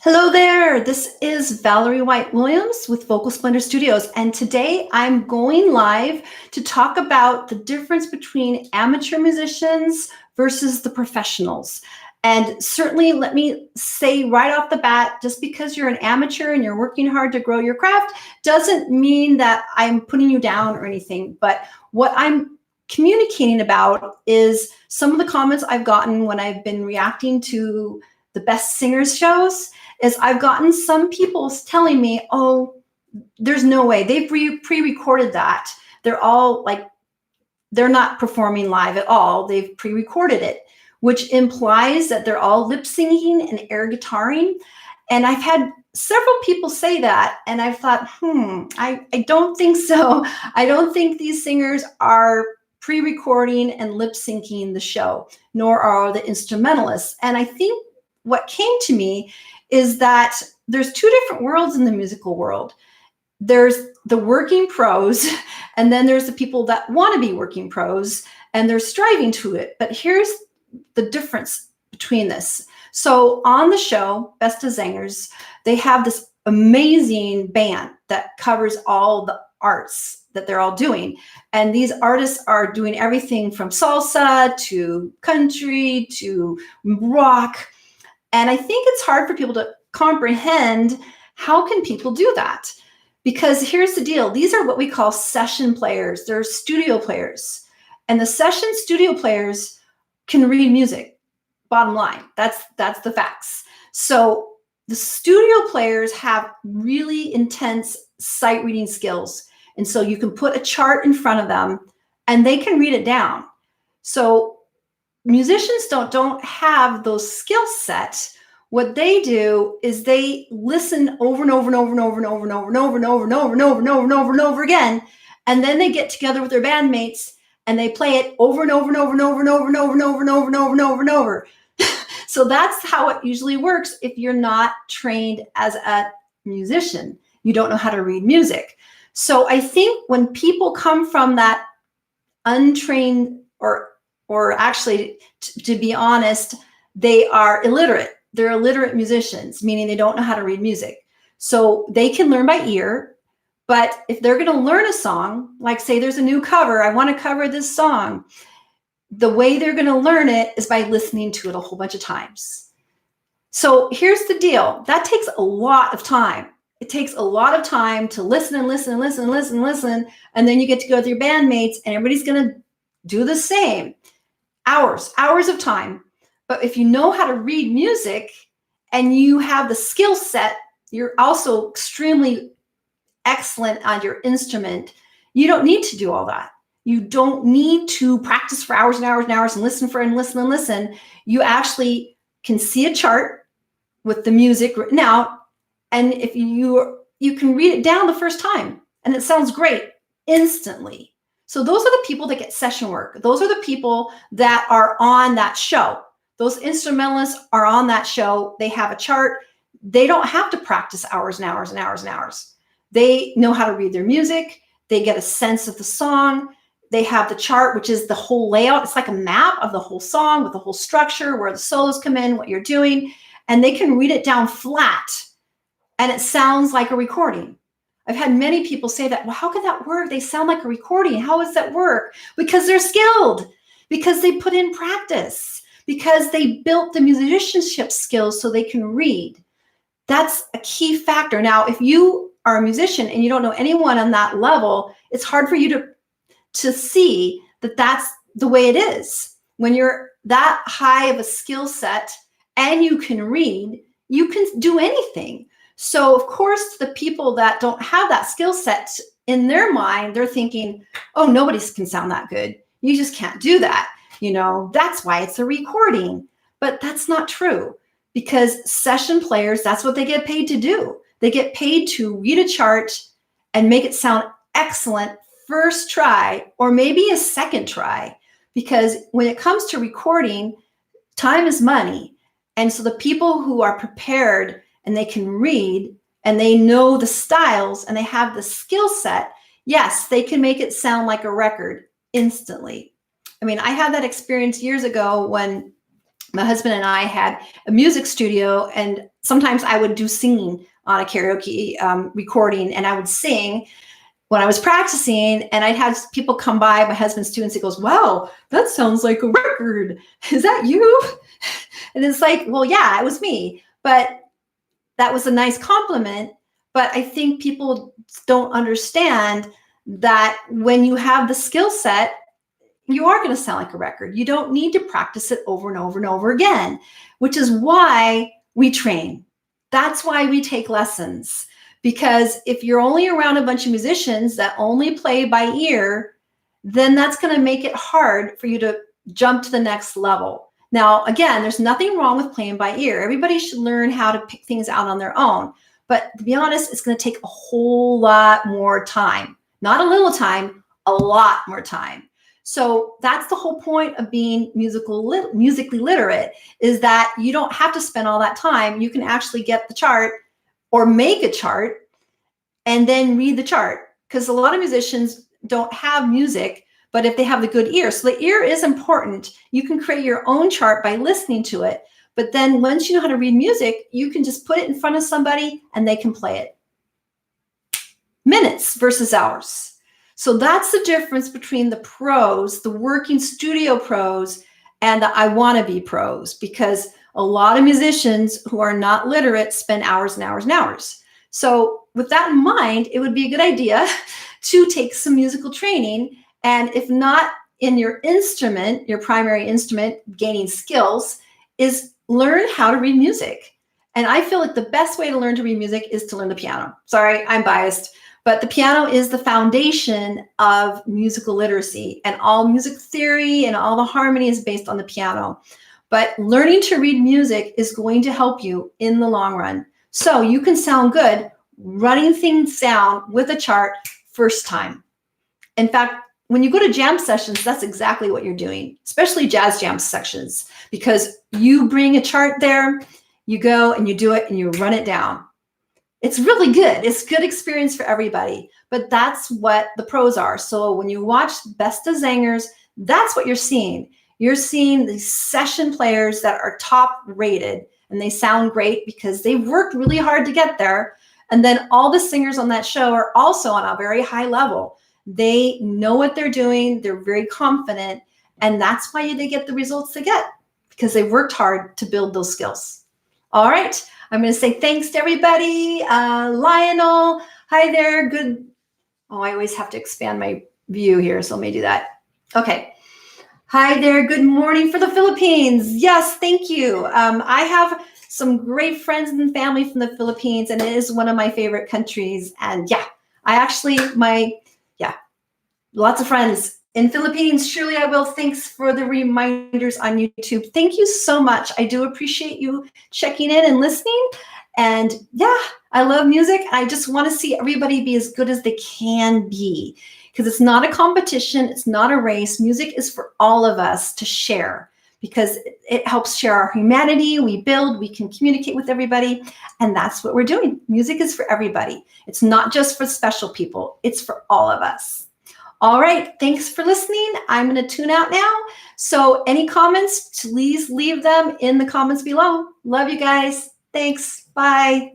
Hello there, this is Valerie White-Williams with Vocal Splendor Studios, and today I'm going live to talk about the difference between amateur musicians versus the professionals. And certainly, let me say right off the bat, just because you're an amateur and you're working hard to grow your craft doesn't mean that I'm putting you down or anything. But what I'm communicating about is some of the comments I've gotten when I've been reacting to the Best Singers shows. Is I've gotten some people telling me, oh, there's no way. They've pre-recorded that. They're all like, they're not performing live at all. They've pre-recorded it, which implies that they're all lip singing and air guitaring. And I've had several people say that, and I've thought, I don't think so. I don't think these singers are pre-recording and lip syncing the show, nor are the instrumentalists. And I think what came to me is that there's two different worlds in the musical world. There's the working pros, and then there's the people that want to be working pros, and they're striving to it. But here's the difference between this. So on the show, Beste Zangers, they have this amazing band that covers all the arts that they're all doing. And these artists are doing everything from salsa to country to rock. And I think it's hard for people to comprehend how can people do that? Because here's the deal. These are what we call session players. They're studio players. And the session studio players can read music. Bottom line, that's the facts. So the studio players have really intense sight reading skills. And so you can put a chart in front of them and they can read it down. So musicians don't have those skill sets. What they do is they listen over and over and over and over and over and over and over and over and over and over and over and over and over again, and then they get together with their bandmates and they play it over and over and over and over and over and over and over and over and over and over and over. So that's how it usually works if you're not trained as a musician. You don't know how to read music. So I think when people come from that untrained or actually, to be honest, they are illiterate. They're illiterate musicians, meaning they don't know how to read music. So they can learn by ear, but if they're going to learn a song, like say there's a new cover, I want to cover this song, the way they're going to learn it is by listening to it a whole bunch of times. So here's the deal. That takes a lot of time. It takes a lot of time to listen and listen and listen and listen and listen, and then you get to go with your bandmates and everybody's going to do the same. Hours of time. But if you know how to read music and you have the skill set, you're also extremely excellent on your instrument. You don't need to do all that. You don't need to practice for hours and hours and hours and listen for and listen and listen. You actually can see a chart with the music written out, and if you can read it down the first time, and it sounds great instantly. So those are the people that get session work. Those are the people that are on that show. Those instrumentalists are on that show. They have a chart. They don't have to practice hours and hours and hours and hours. They know how to read their music. They get a sense of the song. They have the chart, which is the whole layout. It's like a map of the whole song with the whole structure, where the solos come in, what you're doing, and they can read it down flat, and it sounds like a recording. I've had many people say that, well, how can that work? They sound like a recording. How does that work? Because they're skilled, because they put in practice, because they built the musicianship skills so they can read. That's a key factor. Now, if you are a musician and you don't know anyone on that level, it's hard for you to see that that's the way it is. When you're that high of a skill set and you can read, you can do anything. So of course, the people that don't have that skill set, in their mind, they're thinking, oh, nobody can sound that good. You just can't do that. You know, that's why it's a recording. But that's not true, because session players, that's what they get paid to do. They get paid to read a chart and make it sound excellent first try, or maybe a second try, because when it comes to recording, time is money. And so the people who are prepared and they can read and they know the styles and they have the skill set, yes, they can make it sound like a record instantly. I mean, I had that experience years ago when my husband and I had a music studio, and sometimes I would do singing on a karaoke recording, and I would sing when I was practicing, and I'd have people come by, my husband's students, he goes, wow, that sounds like a record. Is that you? And it's like, well, yeah, it was me. But that was a nice compliment. But I think people don't understand that when you have the skill set, you are going to sound like a record. You don't need to practice it over and over and over again, which is why we train. That's why we take lessons. Because if you're only around a bunch of musicians that only play by ear, then that's going to make it hard for you to jump to the next level. Now, again, there's nothing wrong with playing by ear. Everybody should learn how to pick things out on their own. But to be honest, it's going to take a whole lot more time. Not a little time, a lot more time. So that's the whole point of being musically literate, is that you don't have to spend all that time. You can actually get the chart or make a chart and then read the chart. Because a lot of musicians don't have music, but if they have the good ear. So the ear is important. You can create your own chart by listening to it. But then once you know how to read music, you can just put it in front of somebody and they can play it. Minutes versus hours. So that's the difference between the pros, the working studio pros, and the I want to be pros, because a lot of musicians who are not literate spend hours and hours and hours. So with that in mind, it would be a good idea to take some musical training. And if not in your instrument, your primary instrument, gaining skills, is learn how to read music. And I feel like the best way to learn to read music is to learn the piano. Sorry, I'm biased. But the piano is the foundation of musical literacy, and all music theory and all the harmony is based on the piano. But learning to read music is going to help you in the long run. So you can sound good running things down with a chart first time. In fact, when you go to jam sessions, that's exactly what you're doing, especially jazz jam sections, because you bring a chart there, you go and you do it and you run it down. It's really good. It's good experience for everybody, but that's what the pros are. So when you watch Beste Zangers, that's what you're seeing. You're seeing these session players that are top rated, and they sound great because they've worked really hard to get there. And then all the singers on that show are also on a very high level. They know what they're doing. They're very confident. And that's why they get the results they get, because they worked hard to build those skills. All right. I'm going to say thanks to everybody. Lionel, hi there. Good. Oh, I always have to expand my view here, so let me do that. Okay. Hi there. Good morning for the Philippines. Yes, thank you. I have some great friends and family from the Philippines, and it is one of my favorite countries. And yeah, lots of friends in Philippines. Surely I will. Thanks for the reminders on YouTube. Thank you so much. I do appreciate you checking in and listening. And yeah, I love music. I just want to see everybody be as good as they can be, because it's not a competition. It's not a race. Music is for all of us to share, because it helps share our humanity. We build, we can communicate with everybody. And that's what we're doing. Music is for everybody. It's not just for special people. It's for all of us. All right. Thanks for listening. I'm going to tune out now. So any comments, please leave them in the comments below. Love you guys. Thanks. Bye.